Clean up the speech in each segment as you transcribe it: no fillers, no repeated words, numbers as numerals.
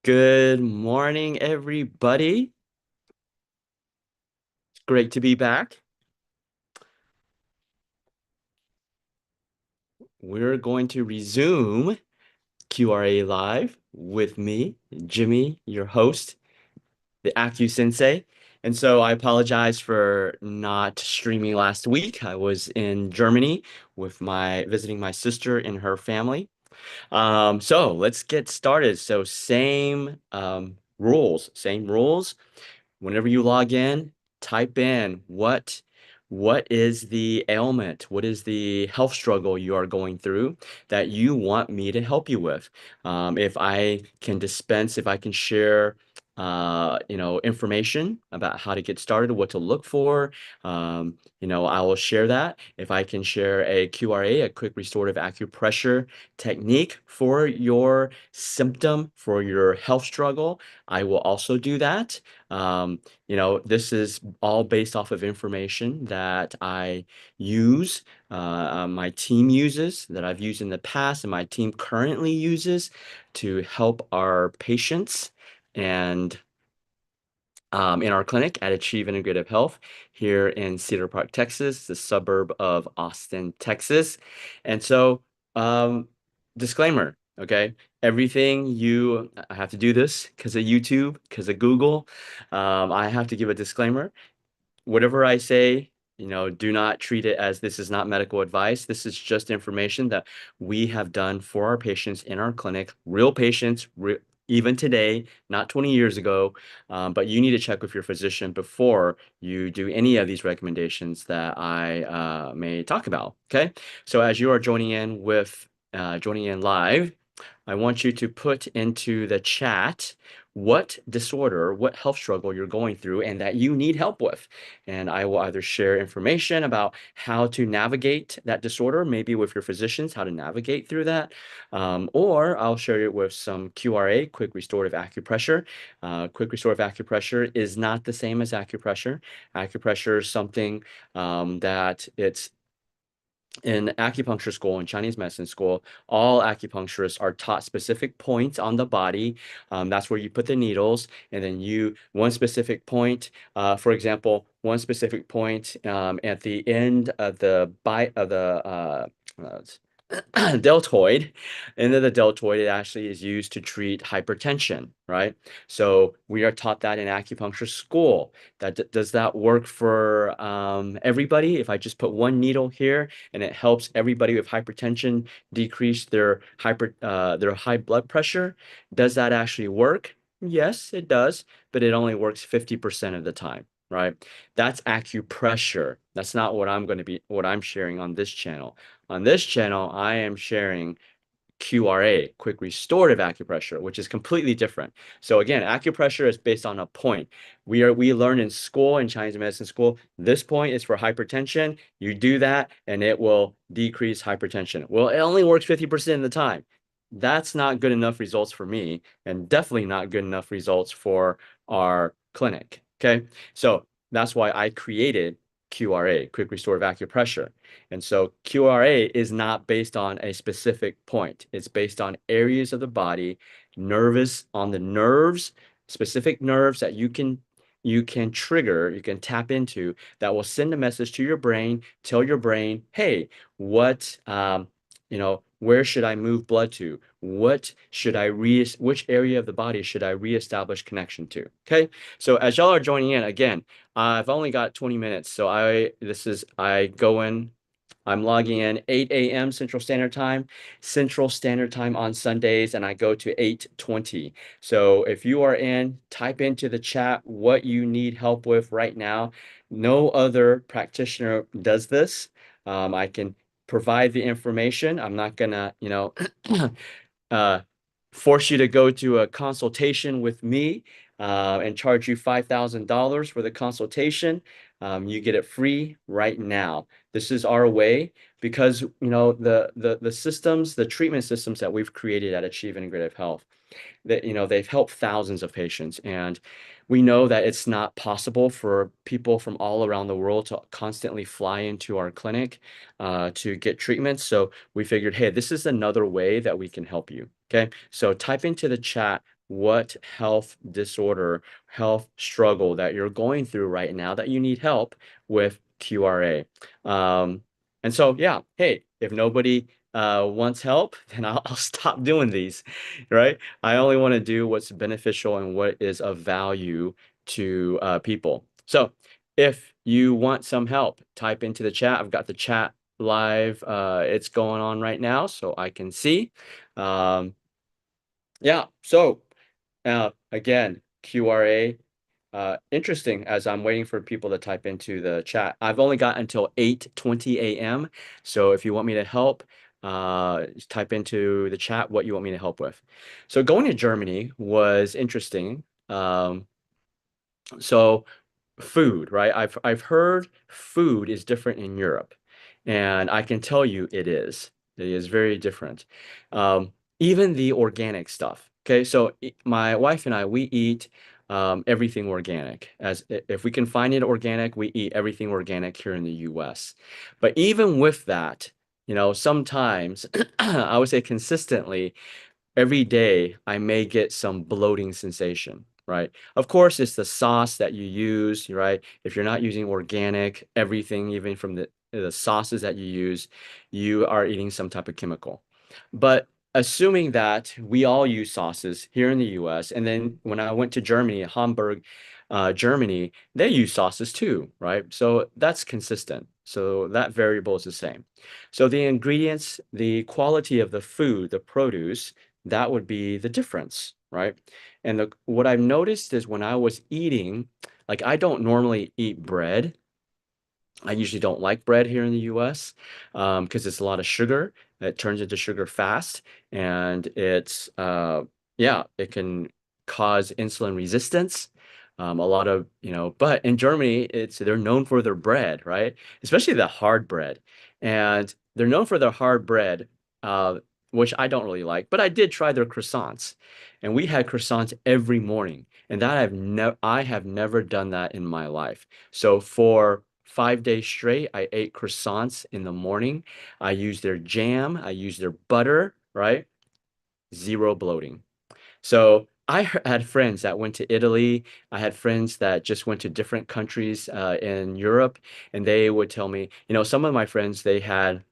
Good morning, everybody. It's great to be back. We're going to resume QRA Live with me, Jimmy, your host, the AcuSensei. And so I apologize for not streaming last week. I was in Germany with visiting my sister and her family. So let's get started. So same rules. Whenever you log in, type in what is the ailment? What is the health struggle you are going through that you want me to help you with? If I can share information about how to get started, what to look for, I will share that. If I can share a QRA, a quick restorative acupressure technique for your symptom, for your health struggle, I will also do that. This is all based off of information that I use, my team uses, that I've used in the past, and my team currently uses to help our patients and in our clinic at Achieve Integrative Health here in Cedar Park, Texas, the suburb of Austin, Texas. And so, um, disclaimer, okay? I have to do this because of YouTube, because of Google. I have to give a disclaimer. Whatever I say, do not treat it as this is not medical advice. This is just information that we have done for our patients in our clinic, real patients, even today, not 20 years ago. But you need to check with your physician before you do any of these recommendations that I may talk about. Okay. So as you are joining in live, I want you to put into the chat what disorder, what health struggle you're going through and that you need help with. And I will either share information about how to navigate that disorder, maybe with your physicians, how to navigate through that, or I'll share it with some QRA, quick restorative acupressure. Quick restorative acupressure is not the same as acupressure. Acupressure is something that it's in acupuncture school and Chinese medicine school, all acupuncturists are taught specific points on the body. That's where you put the needles, and then one specific point, for example, one specific point at the end of the bite of the uh, deltoid. Into the deltoid, it actually is used to treat hypertension, right? So we are taught that in acupuncture school. Does that work for everybody? If I just put one needle here and it helps everybody with hypertension decrease their high blood pressure, does that actually work? Yes, it does, but it only works 50% of the time. Right? That's acupressure. That's not what I'm sharing on this channel. On this channel, I am sharing QRA, quick restorative acupressure, which is completely different. So again, acupressure is based on a point. We learn in school, in Chinese medicine school, this point is for hypertension. You do that and it will decrease hypertension. Well, it only works 50% of the time. That's not good enough results for me, and definitely not good enough results for our clinic. Okay. So that's why I created QRA, quick restorative acupressure. And so QRA is not based on a specific point. It's based on areas of the body, on the nerves, specific nerves that you can trigger, you can tap into that will send a message to your brain, tell your brain, hey, where should I move blood to? Which area of the body should I reestablish connection to? Okay. So as y'all are joining in again, I've only got 20 minutes. So I go in, I'm logging in 8 a.m. Central Standard Time on Sundays, and I go to 8:20. So if you are in, type into the chat what you need help with right now. No other practitioner does this. I can provide the information. I'm not gonna, uh, force you to go to a consultation with me and charge you $5,000 for the consultation. You get it free right now. This is our way because the treatment systems that we've created at Achieve Integrative Health, that they've helped thousands of patients, and we know that it's not possible for people from all around the world to constantly fly into our clinic to get treatments. So we figured, hey, this is another way that we can help you. Okay, so type into the chat what health disorder, health struggle that you're going through right now that you need help with QRA. And so, yeah, hey, if nobody wants help, then I'll stop doing these, right? I only want to do what's beneficial and what is of value to people. So if you want some help, type into the chat. I've got the chat live. It's going on right now, so I can see. Um, yeah, so again, QRA, interesting as I'm waiting for people to type into the chat. I've only got until 8:20 a.m. So if you want me to help, just type into the chat what you want me to help with. So going to Germany was interesting. So food, right? I've heard food is different in Europe, and I can tell you it is. It is very different. Even the organic stuff. Okay, so my wife and I, we eat everything organic. If we can find it organic, we eat everything organic here in the U.S. But even with that, sometimes I would say consistently every day I may get some bloating sensation, right? Of course, it's the sauce that you use, right? If you're not using organic, everything, even from the sauces that you use, you are eating some type of chemical. But assuming that we all use sauces here in the US, and then when I went to Germany, Hamburg, Germany, they use sauces too, right? So that's consistent. So that variable is the same. So the ingredients, the quality of the food, the produce, that would be the difference, right? And what I've noticed is when I was eating, like I don't normally eat bread. I usually don't like bread here in the US because it's a lot of sugar. It turns into sugar fast, and yeah, it can cause insulin resistance. A lot of, but in Germany, they're known for their bread, right? Especially the hard bread. And they're known for their hard bread, uh, which I don't really like, but I did try their croissants. And we had croissants every morning. And I have never done that in my life. So for 5 days straight, I ate croissants in the morning. I used their jam, I used their butter, right? Zero bloating. So had friends that went to Italy. I had friends that just went to different countries in Europe, and they would tell me, some of my friends, they had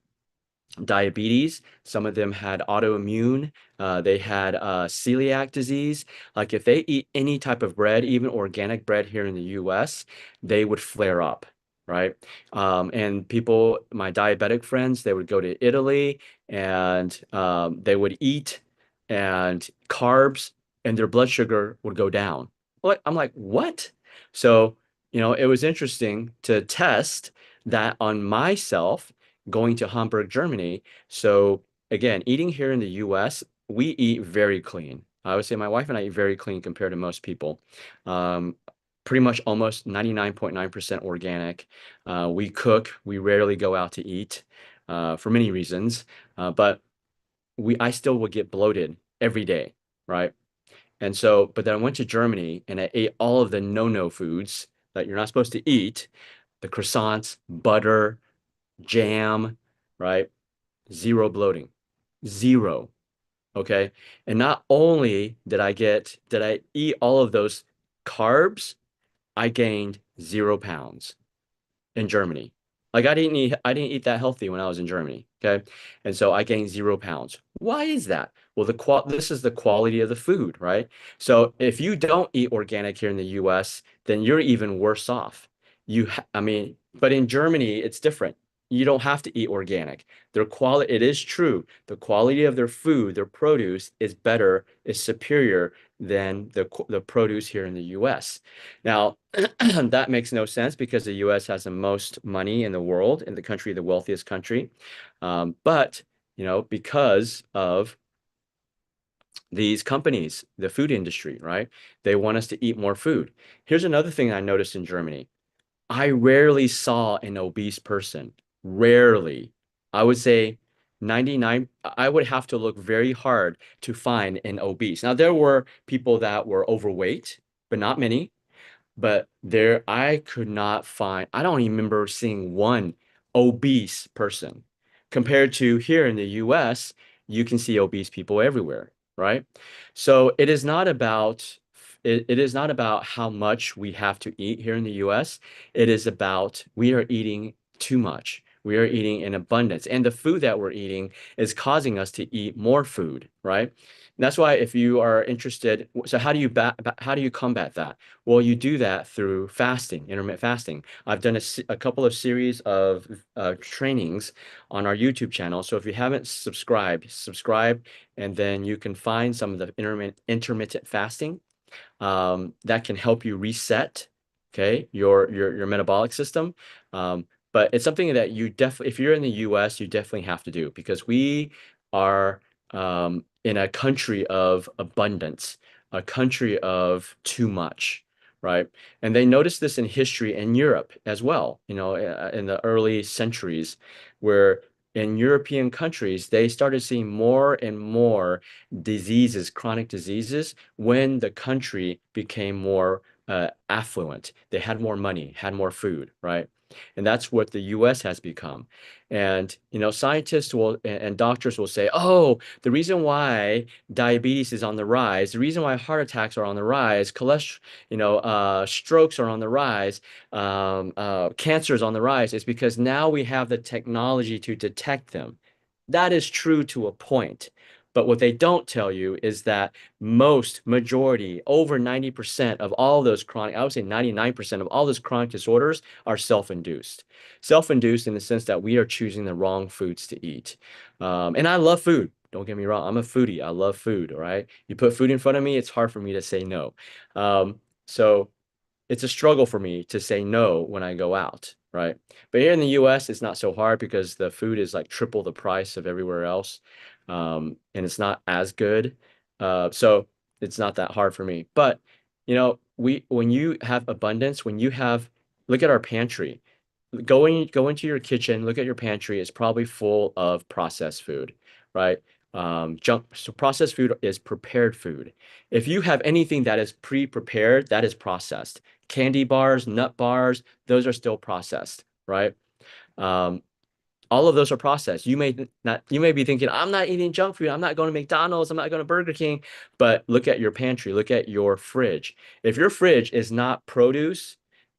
diabetes. Some of them had autoimmune. They had celiac disease. Like if they eat any type of bread, even organic bread here in the US, they would flare up, right? And my diabetic friends, they would go to Italy and they would eat and carbs and their blood sugar would go down. I'm like, what? So, it was interesting to test that on myself going to Hamburg, Germany. So again, eating here in the US, we eat very clean. I would say my wife and I eat very clean compared to most people. Um, Pretty much almost 99.9% organic. We cook, we rarely go out to eat for many reasons. But I still would get bloated every day, right? And so, but then I went to Germany and I ate all of the no-no foods that you're not supposed to eat, the croissants, butter, jam, right? Zero bloating, zero. Okay. And not only did I eat all of those carbs, I gained 0 pounds in Germany. Like I didn't eat that healthy when I was in Germany. Okay. And so I gained 0 pounds. Why is that? Well, this is the quality of the food, right? So if you don't eat organic here in the US, then you're even worse off. I mean, but in Germany, it's different. You don't have to eat organic. It is true. The quality of their food, their produce is better, is superior than the produce here in the US. Now, that makes no sense because the US has the most money in the world, in the country, the wealthiest country. But, because of these companies, the food industry, right? They want us to eat more food. Here's another thing I noticed in Germany. I rarely saw an obese person. Rarely. I would say 99, I would have to look very hard to find an obese. Now, there were people that were overweight, but not many. But I could not find, I don't even remember seeing one obese person. Compared to here in the US, you can see obese people everywhere. right? So it is not about how much we have to eat here in the US. It is about we are eating too much. We are eating in abundance. And the food that we're eating is causing us to eat more food, right? And that's why if you are interested, so how do you combat that? Well, you do that through fasting, intermittent fasting. I've done a couple of series of trainings on our YouTube channel. So if you haven't subscribed, subscribe, and then you can find some of the intermittent fasting that can help you reset, okay, your metabolic system. But it's something that you definitely, if you're in the US, you definitely have to do because we are in a country of abundance, a country of too much, right? And they noticed this in history in Europe as well, in the early centuries, where in European countries, they started seeing more and more diseases, chronic diseases, when the country became more affluent. They had more money, had more food, right? And that's what the US has become. And, scientists and doctors will say, oh, the reason why diabetes is on the rise, the reason why heart attacks are on the rise, cholesterol, strokes are on the rise, cancer is on the rise, is because now we have the technology to detect them. That is true to a point. But what they don't tell you is that majority, over 90% of all those chronic, I would say 99% of all those chronic disorders are self-induced. Self-induced in the sense that we are choosing the wrong foods to eat. And I love food. Don't get me wrong. I'm a foodie. I love food, all right? You put food in front of me, it's hard for me to say no. So it's a struggle for me to say no when I go out, right? But here in the US, it's not so hard because the food is like triple the price of everywhere else. And it's not as good. So it's not that hard for me. But when you have abundance, look at our pantry. Go into your kitchen, look at your pantry. It's probably full of processed food, right? So processed food is prepared food. If you have anything that is pre-prepared, that is processed. Candy bars, nut bars, those are still processed, right? Um, all of those are processed. You may be thinking, I'm not eating junk food. I'm not going to McDonald's. I'm not going to Burger King. But look at your pantry. Look at your fridge. If your fridge is not produce,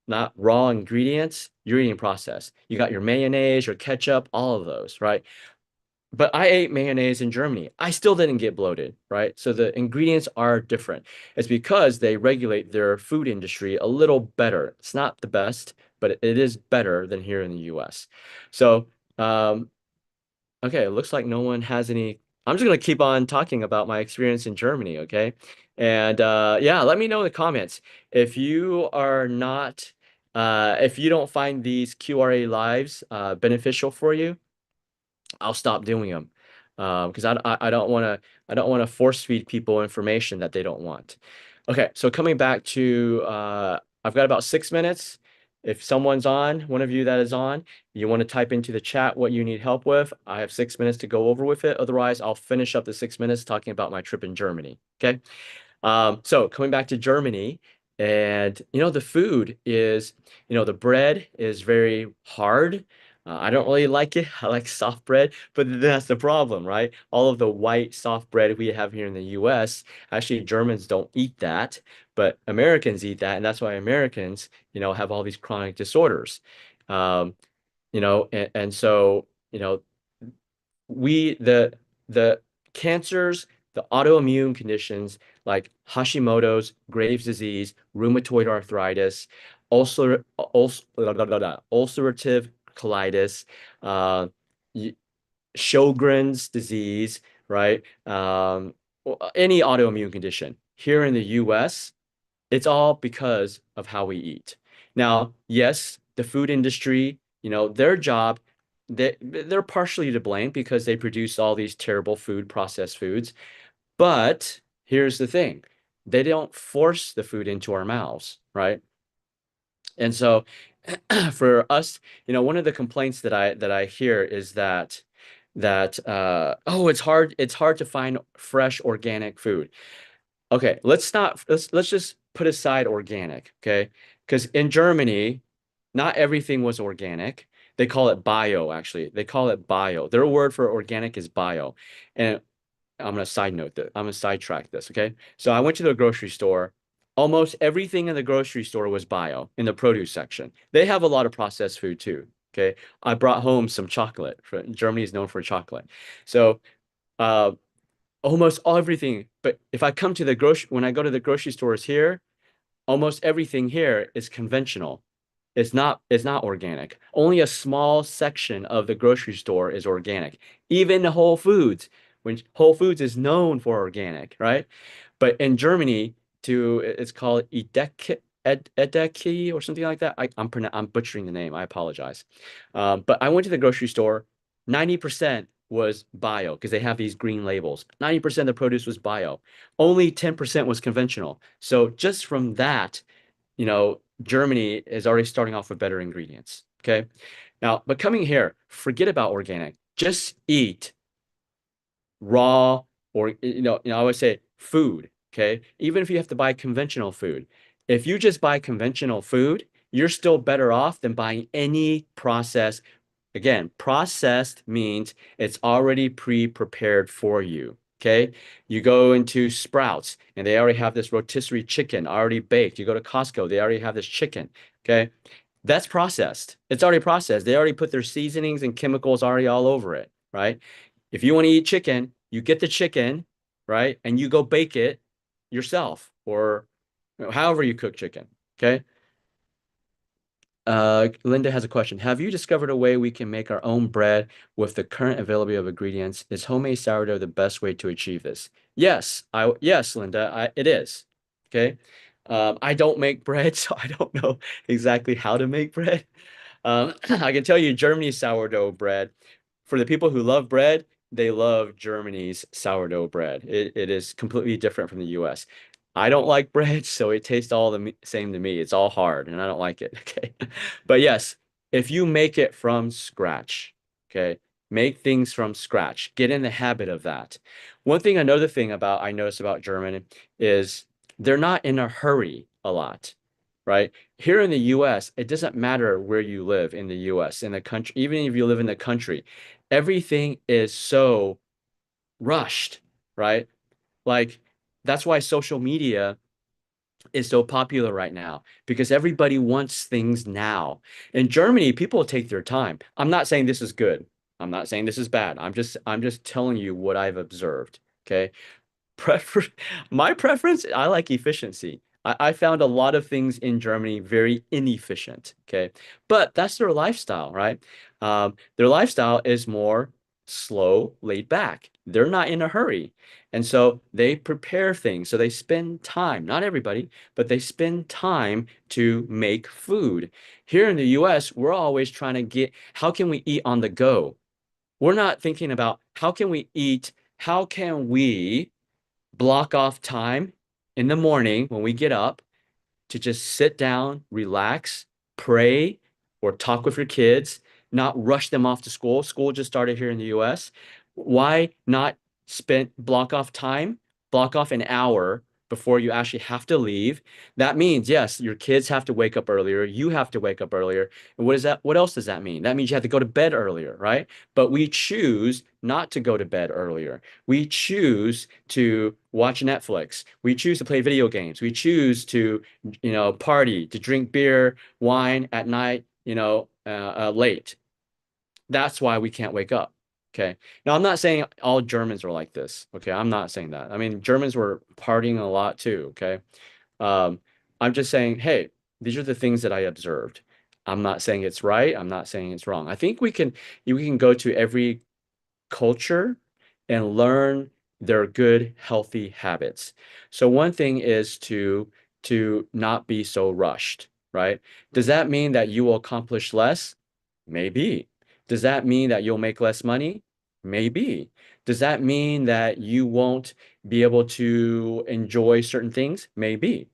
not raw ingredients, you're eating processed. You got your mayonnaise, your ketchup, all of those, right? But I ate mayonnaise in Germany. I still didn't get bloated, right? So the ingredients are different. It's because they regulate their food industry a little better. It's not the best, but it is better than here in the US. So, um, okay, it looks like no one has any. I'm just going to keep on talking about my experience in Germany, okay? And yeah, let me know in the comments if you are not, if you don't find these QRA lives beneficial for you. I'll stop doing them because I don't want to force feed people information that they don't want. Okay, so coming back to I've got about 6 minutes. If someone's on, one of you that is on, you want to type into the chat what you need help with. I have 6 minutes to go over with it. Otherwise, I'll finish up the 6 minutes talking about my trip in Germany. Okay. So coming back to Germany, and the food is, the bread is very hard. I don't really like it. I like soft bread, but that's the problem, right? All of the white soft bread we have here in the US, actually Germans don't eat that, but Americans eat that, and that's why Americans, have all these chronic disorders. Um, and so, we the cancers, the autoimmune conditions like Hashimoto's, Graves' disease, rheumatoid arthritis, ulcerative colitis, uh, Sjogren's disease, right? Any autoimmune condition. Here in the US, it's all because of how we eat. Now, yes, the food industry, their job, they're partially to blame because they produce all these terrible food, processed foods. But here's the thing, they don't force the food into our mouths, right? And so for us, one of the complaints that I hear is that oh, it's hard to find fresh organic food. Okay, let's just put aside organic, okay? Because in Germany, not everything was organic. They call it bio, actually. They call it bio. Their word for organic is bio. And I'm gonna side note that I'm gonna sidetrack this, okay? So I went to the grocery store. Almost everything in the grocery store was bio in the produce section. They have a lot of processed food too. Okay. I brought home some chocolate. Germany is known for chocolate. So uh almost everything. But if I come to the grocery when I go to the grocery stores here, almost everything here is conventional. It's not organic. Only a small section of the grocery store is organic. Even Whole Foods, when Whole Foods is known for organic, right? But in Germany, it's called Edeki or something like that. I'm butchering the name. I apologize. But I went to the grocery store. 90% was bio because they have these green labels. 90% of the produce was bio. Only 10% was conventional. So just from that, Germany is already starting off with better ingredients. Okay. Now, but coming here, forget about organic. Just eat raw or I always say food. Okay. Even if you have to buy conventional food, if you just buy conventional food, you're still better off than buying any processed. Again, processed means it's already pre-prepared for you. Okay. You go into Sprouts and they already have this rotisserie chicken already baked. You go to Costco, they already have this chicken. Okay. That's processed. It's already processed. They already put their seasonings and chemicals already all over it. Right. If you want to eat chicken, you get the chicken, right? And you go bake it yourself or however you cook chicken. Okay. Linda has a question. Have you discovered a way we can make our own bread with the current availability of ingredients? Is homemade sourdough the best way to achieve this? Yes, Linda, it is. Okay. I don't make bread, so I don't know exactly how to make bread. I can tell you Germany's sourdough bread. For the people who love bread, they love Germany's sourdough bread. It is completely different from the US. I don't like bread, so it tastes all the same to me. It's all hard, and I don't like it. Okay. But yes, if you make it from scratch, okay, make things from scratch. Get in the habit of that. Another thing I noticed about German is they're not in a hurry a lot, right? Here in the US, it doesn't matter where you live in the US, in the country, even if you live in the country, everything is so rushed, right? Like that's why social media is so popular right now because everybody wants things now. In Germany, people take their time. I'm not saying this is good. I'm not saying this is bad. I'm just telling you what I've observed. Okay. Prefer My preference, I like efficiency. I found a lot of things in Germany very inefficient. Okay. But that's their lifestyle, right? Their lifestyle is more slow, laid back. They're not in a hurry. And so they prepare things. So they spend time, not everybody, but they spend time to make food. Here in the US, we're always trying to how can we eat on the go? We're not thinking about how can we block off time in the morning when we get up to just sit down, relax, pray, or talk with your kids, not rush them off to school. School just started here in the US. Why not block off time, block off an hour before you actually have to leave? That means, yes, your kids have to wake up earlier. You have to wake up earlier. And what else does that mean? That means you have to go to bed earlier, right? But we choose not to go to bed earlier. We choose to watch Netflix. We choose to play video games. We choose to party, to drink beer, wine at night, late. That's why we can't wake up. Okay. Now, I'm not saying all Germans are like this. Okay. I'm not saying that. I mean, Germans were partying a lot too. Okay. Um, I'm just saying, hey, these are the things that I observed. I'm not saying it's right. I'm not saying it's wrong. I think we can go to every culture and learn their good, healthy habits. So one thing is to not be so rushed, right? Does that mean that you will accomplish less? Maybe. Does that mean that you'll make less money? Maybe. Does that mean that you won't be able to enjoy certain things? Maybe.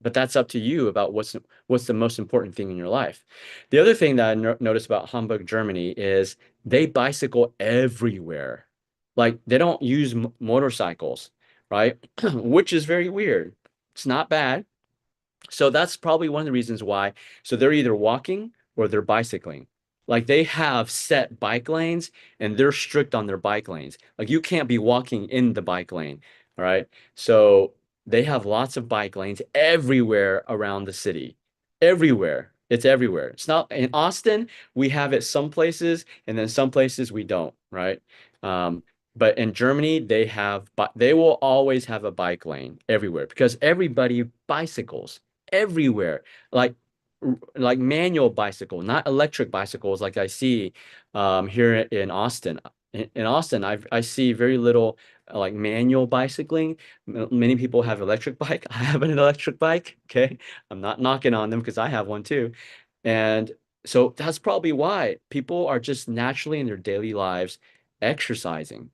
But that's up to you about what's the most important thing in your life. The other thing that I noticed about Hamburg, Germany is they bicycle everywhere. Like they don't use motorcycles, right? Which is very weird. It's not bad. So that's probably one of the reasons why. So they're either walking or they're bicycling. Like they have set bike lanes and they're strict on their bike lanes. Like you can't be walking in the bike lane. All right. So they have lots of bike lanes everywhere around the city. Everywhere. It's everywhere. It's not in Austin, we have it some places and then some places we don't, right? Um, but in Germany, they will always have a bike lane everywhere because everybody bicycles everywhere. Like like manual bicycle, not electric bicycles like I see here in Austin. In Austin, I see very little like manual bicycling. Many people have electric bike. I have an electric bike. Okay, I'm not knocking on them because I have one too. And so that's probably why people are just naturally in their daily lives exercising.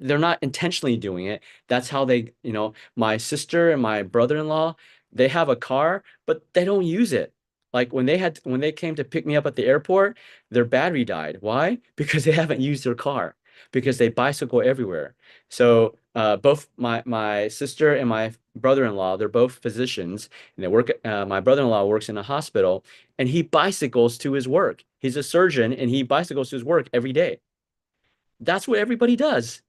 They're not intentionally doing it. That's how my sister and my brother-in-law, they have a car, but they don't use it. Like when they came to pick me up at the airport, their battery died. Why? Because they haven't used their car because they bicycle everywhere. So both my sister and my brother-in-law, they're both physicians, and they work. My brother-in-law works in a hospital, and he bicycles to his work. He's a surgeon, and he bicycles to his work every day. That's what everybody does.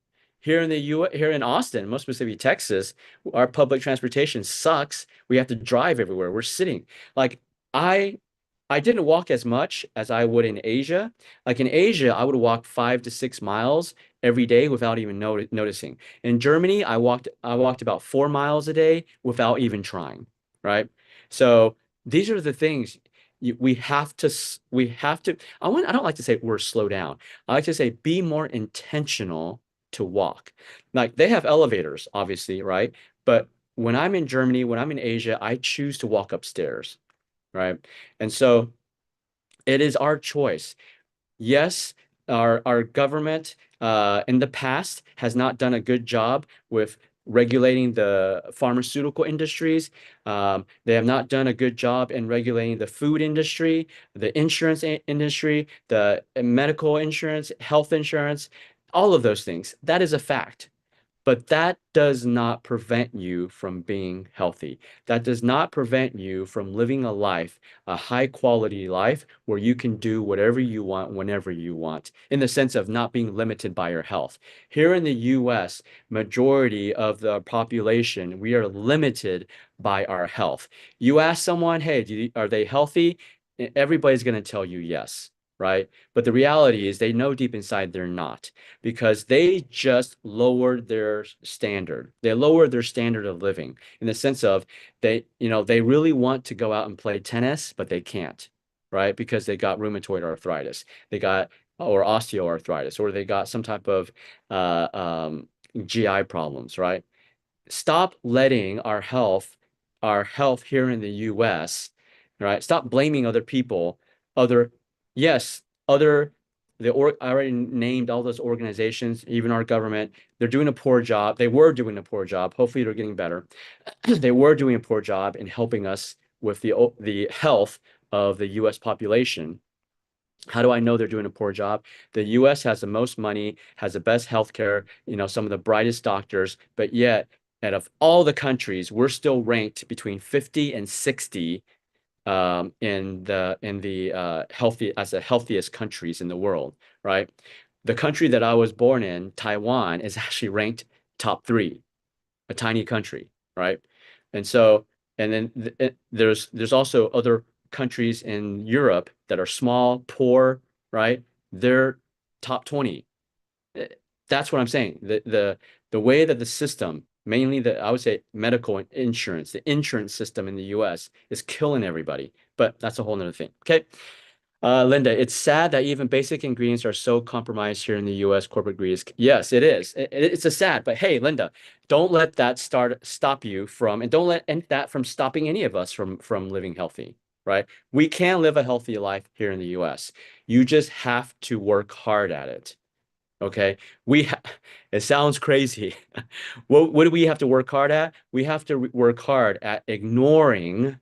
Here in Austin, most specifically Texas, our public transportation sucks. We have to drive everywhere. We're sitting. Like I I didn't walk as much as I would in Asia. Like in Asia, I would walk 5 to 6 miles every day without even noticing. In Germany, I walked about 4 miles a day without even trying, right? So these are the things we have to I don't like to say we're slow down. I like to say be more intentional to walk. Like they have elevators, obviously, right? But when I'm in Germany, when I'm in Asia, I choose to walk upstairs, right? And so it is our choice. Yes, our government in the past has not done a good job with regulating the pharmaceutical industries. They have not done a good job in regulating the food industry, the insurance industry, the medical insurance, health insurance, all of those things. That is a fact. But that does not prevent you from being healthy. That does not prevent you from living a life, a high quality life where you can do whatever you want whenever you want, in the sense of not being limited by your health. Here in the US, majority of the population, we are limited by our health. You ask someone, hey, are they healthy? Everybody's going to tell you yes, right? But the reality is they know deep inside they're not because they just lowered their standard. They lowered their standard of living in the sense of they really want to go out and play tennis, but they can't, right? Because they got rheumatoid arthritis, they got or osteoarthritis, or they got some type of uh, um, GI problems, right? Stop letting our health here in the US, right? Stop blaming other people, other, yes, other, I already named all those organizations, even our government. They're doing a poor job. They were doing a poor job. Hopefully they're getting better. They were doing a poor job in helping us with the health of the US population. How do I know they're doing a poor job? The US has the most money, has the best healthcare, some of the brightest doctors, but yet out of all the countries, we're still ranked between 50 and 60 in the healthy as the healthiest countries in the world, right? The country that I was born in, Taiwan, is actually ranked top three, a tiny country, right? And so, and then there's also other countries in Europe that are small, poor, right? They're top 20. Eh, That's what I'm saying. The way that the system, mainly the I would say medical insurance, the insurance system in the US is killing everybody. But that's a whole nother thing. Okay. Linda, it's sad that even basic ingredients are so compromised here in the U.S. corporate greed. Yes, it is. It's a sad, but hey, Linda, don't let that stop you from, and don't let that from stopping any of us from living healthy, right? We can live a healthy life here in the U.S. You just have to work hard at it. Okay. We ha It sounds crazy. What do we have to work hard at? We have to work hard at ignoring,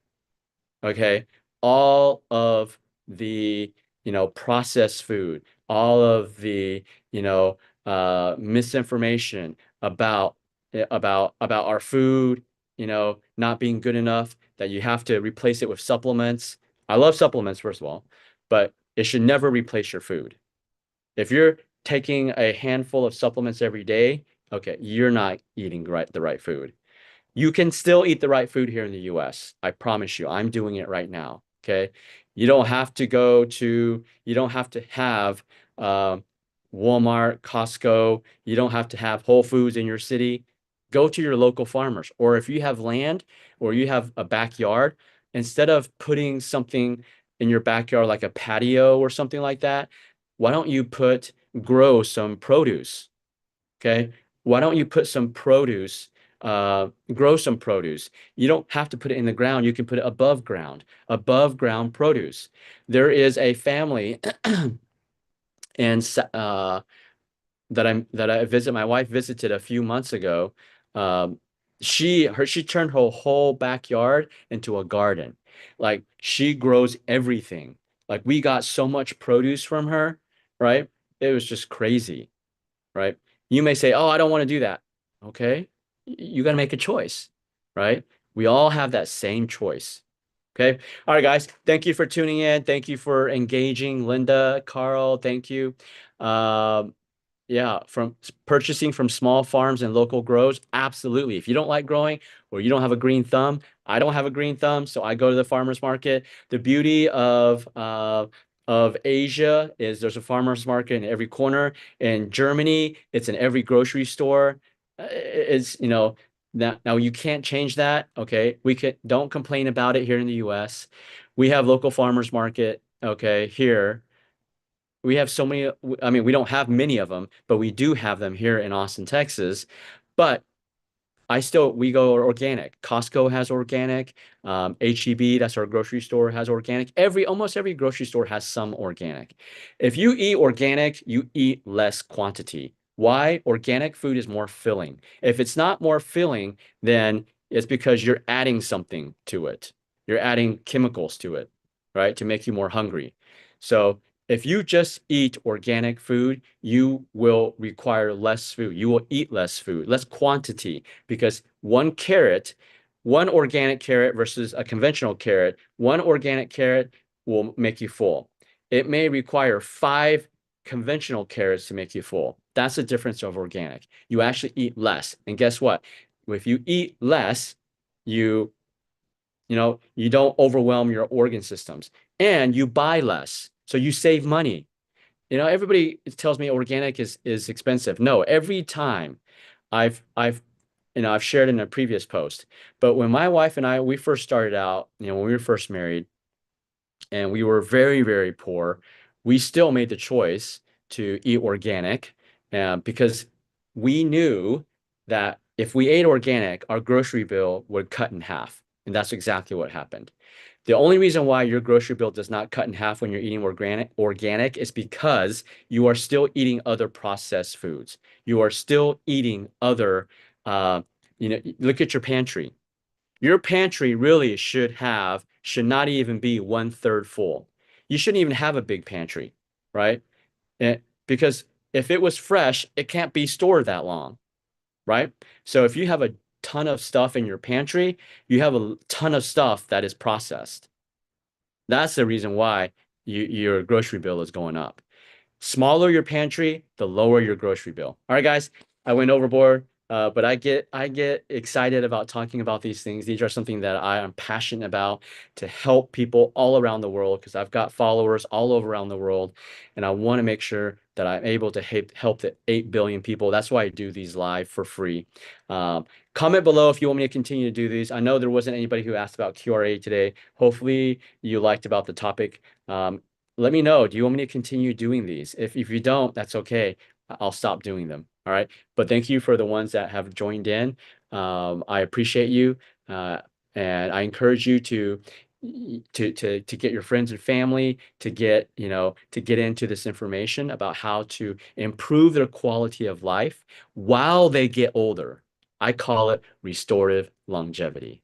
okay, all of the processed food, all of the misinformation about about our food, not being good enough, that you have to replace it with supplements. I love supplements, first of all, but It should never replace your food. If you're taking a handful of supplements every day, okay, you're not eating the right food. You can still eat the right food here in the US. I promise you, I'm doing it right now. Okay. You don't have to have uh, Walmart, Costco. You don't have to have Whole Foods in your city. Go to your local farmers. Or if you have land or you have a backyard, instead of putting something in your backyard like a patio or something like that, why don't you grow some produce? Okay. Why don't you put some produce, grow some produce? You don't have to put it in the ground. You can put it above ground produce. There is a family and that I visit. My wife visited a few months ago. Um, she turned her whole backyard into a garden. Like she grows everything. Like we got so much produce from her, right? It was just crazy, right? You may say, "Oh, I don't want to do that." Okay. You got to make a choice, right? We all have that same choice. Okay. All right, guys. Thank you for tuning in. Thank you for engaging. Linda, Carl, thank you. Um, yeah, from purchasing from small farms and local grows, absolutely. If you don't like growing or you don't have a green thumb, I don't have a green thumb, so I go to the farmers market. The beauty of Asia is there's a farmers market in every corner. In Germany, it's in every grocery store. It's, now you can't change that. Okay, we could don't complain about it here in the U.S. We have local farmers market. Okay, here we have so many. I mean, we don't have many of them, but we do have them here in Austin, Texas. But we go organic. Costco has organic. HEB, that's our grocery store, has organic. Almost every grocery store has some organic. If you eat organic, you eat less quantity. Why? Organic food is more filling. If it's not more filling, then it's because you're adding something to it. You're adding chemicals to it, right? To make you more hungry. So if you just eat organic food, you will require less food. You will eat less food, less quantity, because one organic carrot versus a conventional carrot, one organic carrot will make you full. It may require five conventional carrots to make you full. That's the difference of organic. You actually eat less. And guess what? If you eat less, you you don't overwhelm your organ systems and you buy less. So you save money. Everybody tells me organic is expensive. No, every time I've I've shared in a previous post, but when my wife and we first started out, when we were first married and we were very, very poor, we still made the choice to eat organic because we knew that if we ate organic, our grocery bill would cut in half. And that's exactly what happened. The only reason why your grocery bill does not cut in half when you're eating organic is because you are still eating other processed foods. You are still eating other, look at your pantry. Your pantry really should not even be one third full. You shouldn't even have a big pantry, right? Because if it was fresh, it can't be stored that long, right? So if you have a ton of stuff in your pantry, you have a ton of stuff that is processed. That's the reason why your grocery bill is going up. Smaller your pantry, the lower your grocery bill. All right, guys, I went overboard, but I get excited about talking about these things. These are something that I am passionate about to help people all around the world because I've got followers all over around the world, and I want to make sure that I'm able to help the 8 billion people. That's why I do these live for free. Comment below if you want me to continue to do these. I know there wasn't anybody who asked about QRA today. Hopefully you liked about the topic. Let me know. Do you want me to continue doing these? If you don't, that's okay. I'll stop doing them. All right. But thank you for the ones that have joined in. I appreciate you. Uh, and I encourage you to get your friends and family to get into this information about how to improve their quality of life while they get older. I call it restorative longevity.